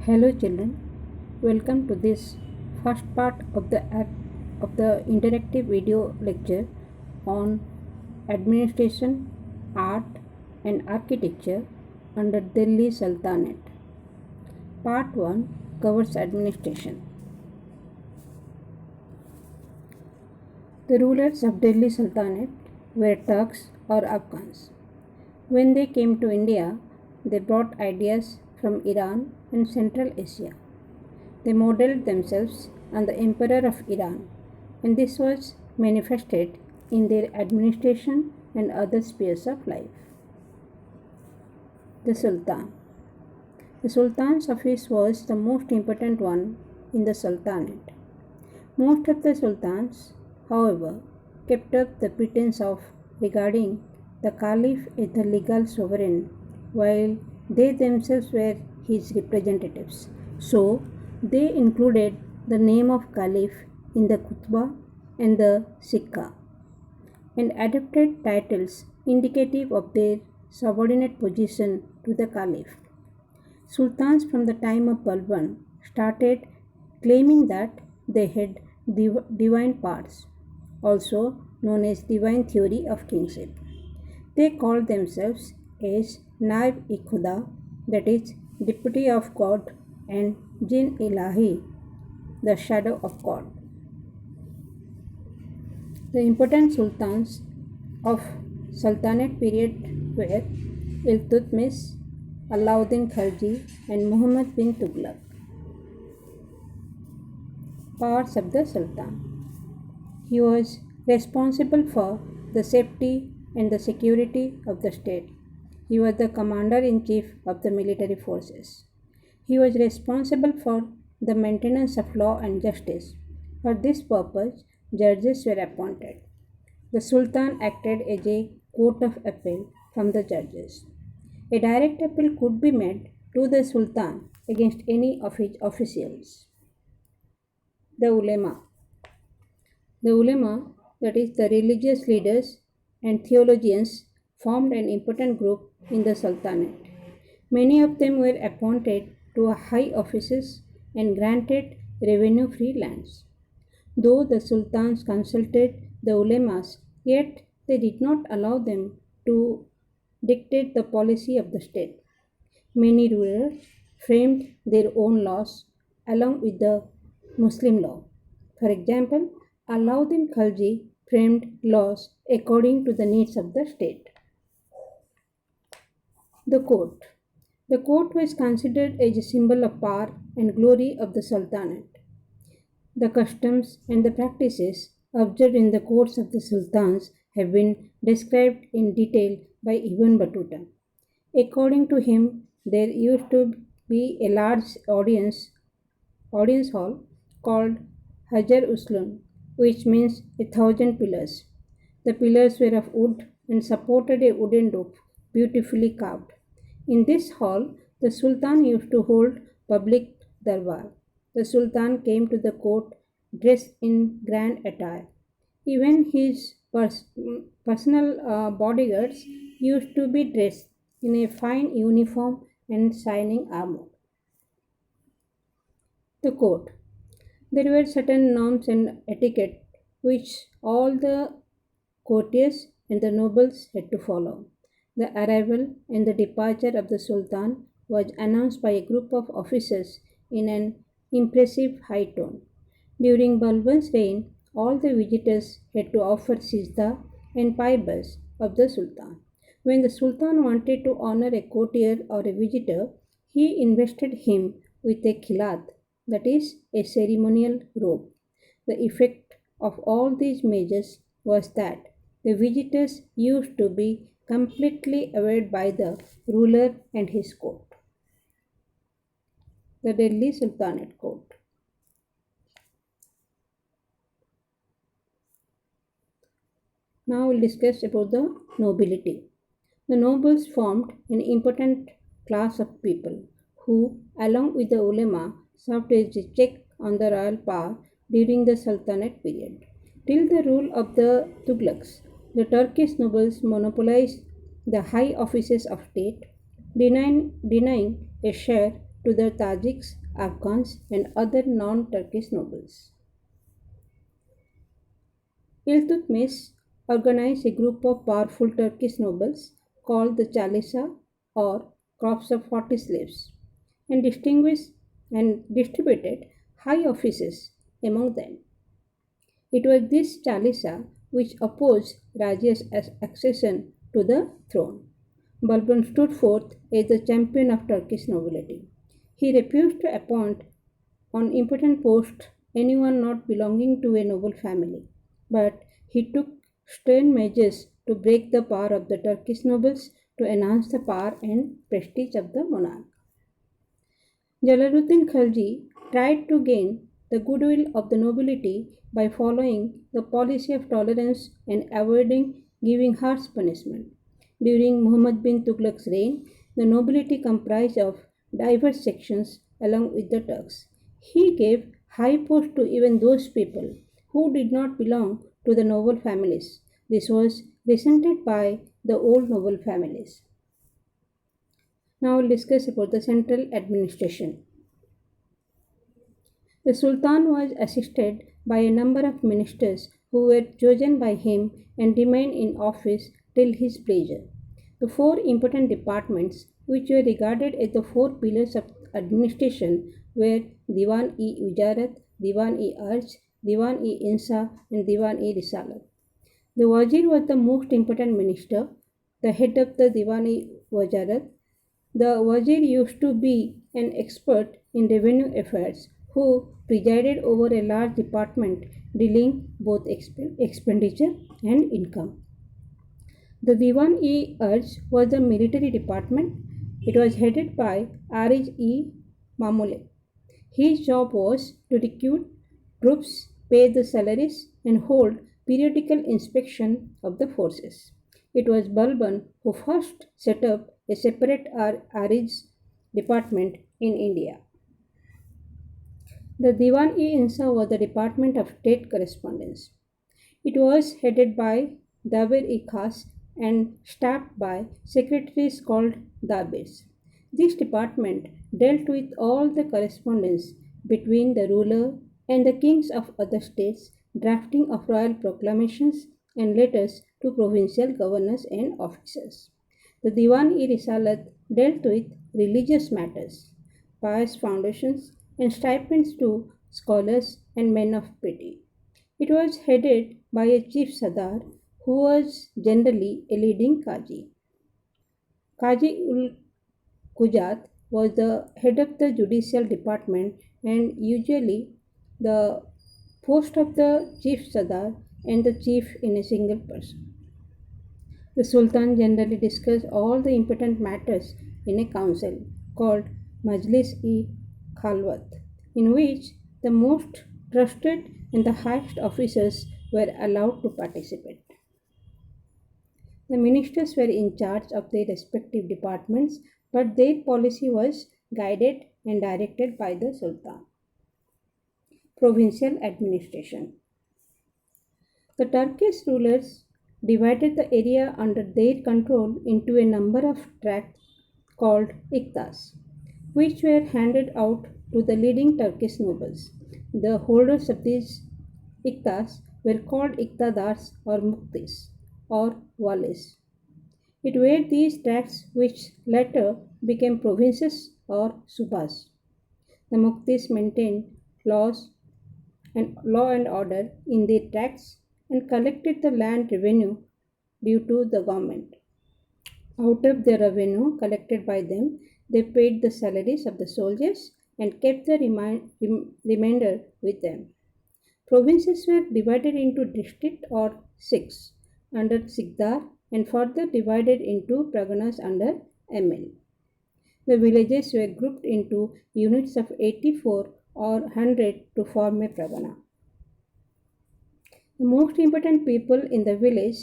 Hello children, welcome to this first part of the interactive video lecture on administration, art and architecture under Delhi Sultanate. Part 1 covers administration. The rulers of Delhi Sultanate were Turks or Afghans. When they came to India, they brought ideas from Iran and Central Asia. They modeled themselves on the Emperor of Iran, and this was manifested in their administration and other spheres of life. The Sultan. The Sultan's office was the most important one in the Sultanate. Most of the sultans, however, kept up the pretense of regarding the Caliph as the legal sovereign, while they themselves were his representatives. So, they included the name of Caliph in the khutbah and the sikka, and adopted titles indicative of their subordinate position to the Caliph. Sultans from the time of Part-1 started claiming that they had divine parts, also known as divine theory of kingship. They called themselves as Naib-i-Khuda, that is, deputy of God, and Jin-Ilahi, the shadow of God. The important sultans of Sultanate period were Iltutmish, Alauddin Khalji, and Muhammad bin Tughlaq. Powers of the Sultan. He was responsible for the safety and the security of the state. He was the commander-in-chief of the military forces. He was responsible for the maintenance of law and justice. For this purpose, judges were appointed. The Sultan acted as a court of appeal from the judges. A direct appeal could be made to the Sultan against any of his officials. The Ulema. The ulema, that is, the religious leaders and theologians, formed an important group in the Sultanate. Many of them were appointed to high offices and granted revenue-free lands. Though the sultans consulted the ulemas, yet they did not allow them to dictate the policy of the state. Many rulers framed their own laws along with the Muslim law. For example, Alauddin Khalji framed laws according to the needs of the state. The court. The court was considered as a symbol of power and glory of the Sultanate. The customs and the practices observed in the courts of the sultans have been described in detail by Ibn Battuta. According to him, there used to be a large audience hall called Hajar Uslun, which means 1,000 pillars. The pillars were of wood and supported a wooden roof, beautifully carved. In this hall, the Sultan used to hold public darbar. The Sultan came to the court dressed in grand attire. Even his personal bodyguards used to be dressed in a fine uniform and shining armor. The court. There were certain norms and etiquette which all the courtiers and the nobles had to follow. The arrival and the departure of the Sultan was announced by a group of officers in an impressive high tone. During Balban's reign, all the visitors had to offer sizda and paibas of the Sultan. When the Sultan wanted to honor a courtier or a visitor, he invested him with a khilat, that is, a ceremonial robe. The effect of all these measures was that the visitors used to be completely awed by the ruler and his court. The Delhi Sultanate Court. Now we'll discuss about the nobility. The nobles formed an important class of people who, along with the ulema, served as a check on the royal power during the Sultanate period. Till the rule of the Tughlaqs, the Turkish nobles monopolized the high offices of state, denying a share to the Tajiks, Afghans, and other non-Turkish nobles. Iltutmish organized a group of powerful Turkish nobles called the Chalisa or crops of 40 slaves and distinguished and distributed high offices among them. It was this Chalisa which opposed Rajia's accession to the throne. Balban stood forth as the champion of Turkish nobility. He refused to appoint on important posts anyone not belonging to a noble family, but he took stern measures to break the power of the Turkish nobles to enhance the power and prestige of the monarch. Jalaluddin Khalji tried to gain the goodwill of the nobility by following the policy of tolerance and avoiding giving harsh punishment. During Muhammad bin Tughlaq's reign, the nobility comprised of diverse sections along with the Turks. He gave high post to even those people who did not belong to the noble families. This was resented by the old noble families. Now we'll discuss about the central administration. The Sultan was assisted by a number of ministers who were chosen by him and remained in office till his pleasure. The four important departments, which were regarded as the four pillars of administration, were Diwan-e-Wijarat, Diwan-e-Arj, Diwan-e-Insa, and Diwan-e-Risalat. The Wazir was the most important minister, the head of the Diwan-e-Wajarat. The Wazir used to be an expert in revenue affairs who presided over a large department dealing both expenditure and income. The Diwan-e-Arj was the military department. It was headed by Arij-e-Mamule. His job was to recruit troops, pay the salaries, and hold periodical inspection of the forces. It was Balban who first set up a separate Arij department in India. The Diwan-e-Insa was the department of state correspondence. It was headed by Dabir-e-Khas and staffed by secretaries called Dabirs. This department dealt with all the correspondence between the ruler and the kings of other states, drafting of royal proclamations and letters to provincial governors and officers. The Diwan-e-Risalat dealt with religious matters, pious foundations, and stipends to scholars and men of piety. It was headed by a chief Sardar who was generally a leading Qazi. Qazi ul Kujat was the head of the judicial department and usually the post of the chief Sardar and the chief in a single person. The Sultan generally discussed all the important matters in a council called Majlis-e Khalwat, in which the most trusted and the highest officers were allowed to participate. The ministers were in charge of their respective departments, but their policy was guided and directed by the Sultan. Provincial administration. The Turkish rulers divided the area under their control into a number of tracts called iktas, which were handed out to the leading Turkish nobles. The holders of these iktas were called iktadars or muktis or walis. It were these tracts which later became provinces or subas. The muktis maintained law and order in their tracts and collected the land revenue due to the government. Out of the revenue collected by them, they paid the salaries of the soldiers and kept the remainder with them. Provinces were divided into district or sikhs under Sikdar and further divided into praganas under Emin. The villages were grouped into units of 84 or 100 to form a pragana. The most important people in the village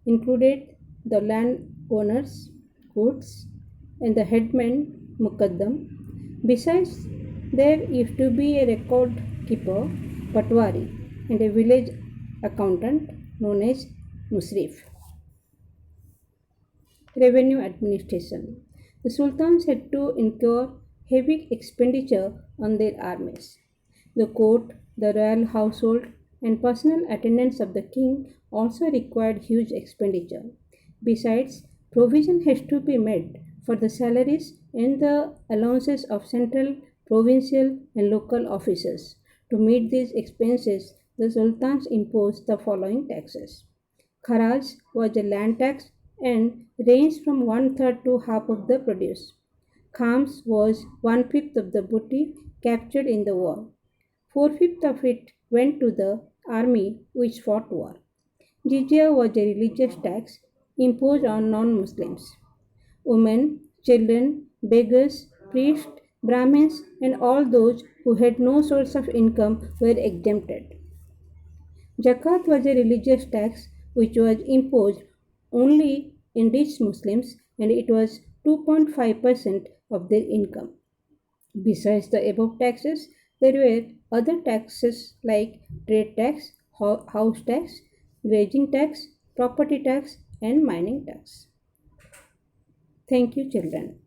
included the landowners, goods, and the headman Mukaddam. Besides, there used to be a record keeper, Patwari, and a village accountant known as Musrif. Revenue administration. The sultans had to incur heavy expenditure on their armies. The court, the royal household, and personal attendance of the king also required huge expenditure. Besides, provision has to be made for the salaries and the allowances of central, provincial, and local officers. To meet these expenses, the sultans imposed the following taxes. Kharaj was a land tax and ranged from one third to half of the produce. Khams was one fifth of the booty captured in the war. Four-fifths of it went to the army which fought war. Jizya was a religious tax imposed on non-Muslims. Women, children, beggars, priests, Brahmins, and all those who had no source of income were exempted. Zakat was a religious tax which was imposed only in rich Muslims and it was 2.5% of their income. Besides the above taxes, there were other taxes like trade tax, house tax, grazing tax, property tax, and mining tax. Thank you, children.